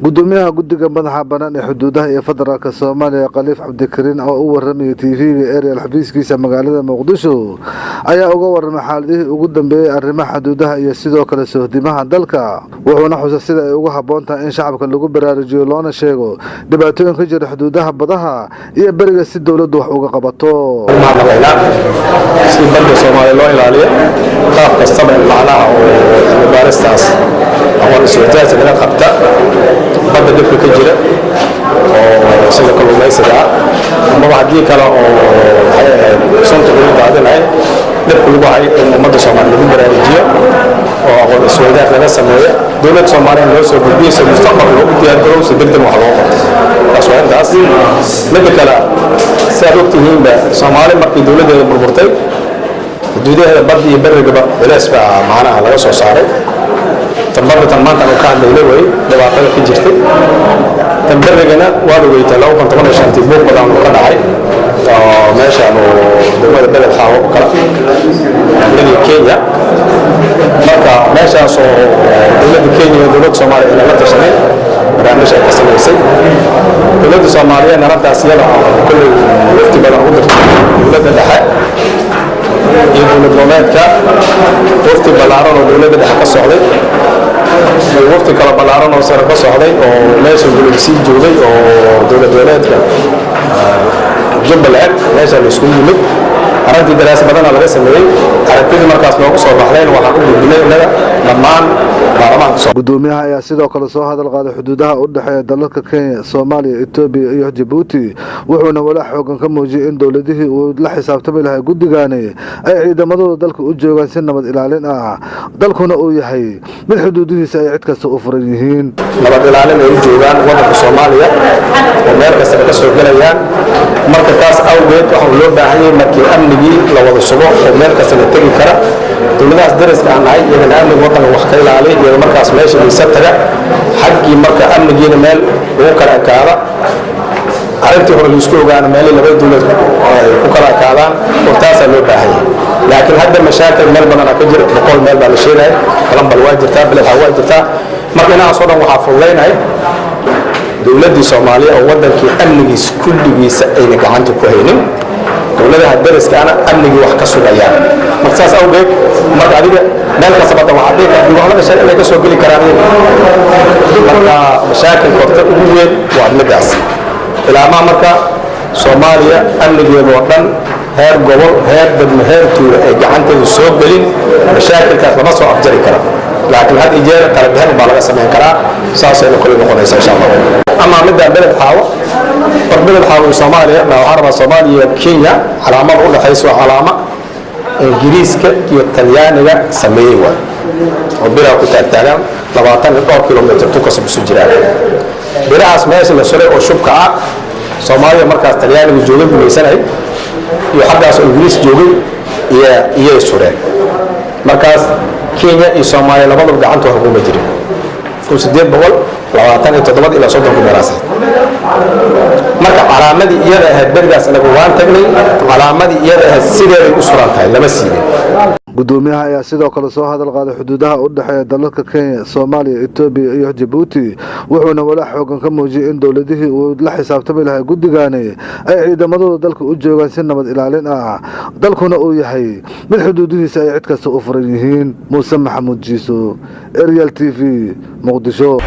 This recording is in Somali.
gudoomiyaha guddiga madaxa banaan ee xuduudaha iyo federaalka Soomaaliya Khaliif Cabdikariin oo u waramay TV-ga Ariel xafiiskiisa magaalada Muqdisho ayaa uga waramay xaaladihii ugu dambeeyay arrimaha xuduudaha iyo sidoo kale sohdimaha dalka wuxuuna xusay sida ay ugu habboon tahay in shacabka lagu baraarujiyo loona sheego dhibaatooyinka jira xuduudaha badaha iyo bariga si dawladdu wax uga qabato si badda Soomaaliya loo ilaaliyo qaab kasta macnaha oo baaristaas awal iswadaarta laga qabta badda dibka ka jira oo sida kalluumaysiga ama hadii kale oo sunta lagu daadinayo dibka lagu hayo in ummadda Soomaaliya lagu baraarujiyo oo awal iswadaarta laga sameeyo dawladda Soomaaliya loo soo gudbiyo mustaqbalka loo diyaar garoow si degdeg wax loo qabto taas mid kale sababtihiin Soomaaliya markii dawladda burburtay xuduudaha badda iyo bariga walaas baa macnaha laga soo saaray tambada maanta oo ka hadlayay way dhibaatada ka jirtay tambarigana waa weyta 2015 buuq badan oo ka dhacay oo meesha oo dowladda beled xawo kala dalka Kenya marka meeshaas oo dowladda Kenya iyo dowladda Soomaaliya la tashanay barnaamij ay ka sameysay dowladda Soomaaliya narantaas iyada kulli waqti badan u dirtay dowladda dhexe iyo dowladda goboleedka waqti balaaran oo dowladda dhexe ka socday waqti kala balaaran oo sare ka socday oo meesha dowladda joogay oo dowladda goboleedka Jubbaland meesha la isku yimid arintii daraasad badan laga sameeyay aragtida markaas loo soo baxday waxaan u gudbinay inaga dhammaan baarlamaanka gudoomiyaha ayaa sidoo kale soo hadal qaaday xuduudaha u dhaxeeya dalalka Kenya, Soomaaliya, Itoobiya iyo Djibouti wuxuuna walaah xoogan ka muujiyay in dawladihii uu la xisaabtami lahaa guddigaani ay ciidamadooda dalka u joogaan si nabad ilaalin ah dalkuna uu yahay mid xuduudihiisa ay cid kasta u furan yihiin nabad ilaalin ay joogaan waddanka Soomaaliya oo meel kasta ka soo galayaan marka taas awgeed waxa loo baahan yahay markii amnigii la wada sugo oo meel kasta la tagi kara dawladahaas dariska aan nahay iyagana amniga waddanka wax ka ilaaliyo iyo markaas meesha laysa taga xaggii marka amnigiina meel ugu kala ekaada arrintii hore isku ogaana meel laba dawlad ku kala ekaadaan oo taas loo baahan yahay laakiin hadda mashaakil meel badan ka jira boqol meel baa la sheegay kalambal waa jirtaa bilad waa jirtaa marka inaas oo dhan waxa fududeynay dawladda Soomaaliya oo waddankii amnigiisa kulligiisa ayna gacanta ku haynin dawladaha dariska ana amnigi wax ka sugayaan markaas awgeed marka adiga meel ka sabata waxa ay ka duwanada sharci ka soo gali karaan marka mashaakil korta ugu weyn waa midaas ilaa marka Soomaaliya amnigeedu oo dhan heer gobol heer degmo heer tuulo ay gacanteedu soo galin mashaakilkaas lama soo afjari kara laakiin had ijeer kala bixin baa laga sameyn karaa saas ay kala noqonaysaa insha Allah ama midda beled xaawo beled xaawo Soomaaliya ma araba Soomaaliya Kenya calaamad u dhaxayso calaamad Ingiriiska iyo Talyaaniga sameeyay waa oo bira ku taagtaagan 22 kilomitir ka soo jiraan birahaas meesha la soo oo shubka ah Soomaaliya markaas Talyaaniga joogay gumaysanay iyo xaggaas Ingiriis joogay iyo Suureen markaas Kenya iyo Soomaaliya labadaba gacanta wax ugu jirin fuusideed boqol 27 ilaa 30 daraasad marka calaamadii iyada ahayd barigaas lagu waan tagnay calaamadii iyada ahayd sideeday u suran tahay lama siibin gudoomiyaha ayaa sidoo kale soo hadal qaaday xuduudaha u dhaxeeya dalalka Kenya, Soomaaliya, Itoobiya iyo Djibouti wuxuuna walaah xoogan ka muujiyay in dawladihii uu la xisaabtami lahaa guddigaani ay ciidamadooda dalka u joogaan si nabad ilaalin ah dalkuna uu yahay mid xuduudihiisa ay cid kasta u furan yihiin Muuse Maxamuud Jiiso Ariel TV Muqdisho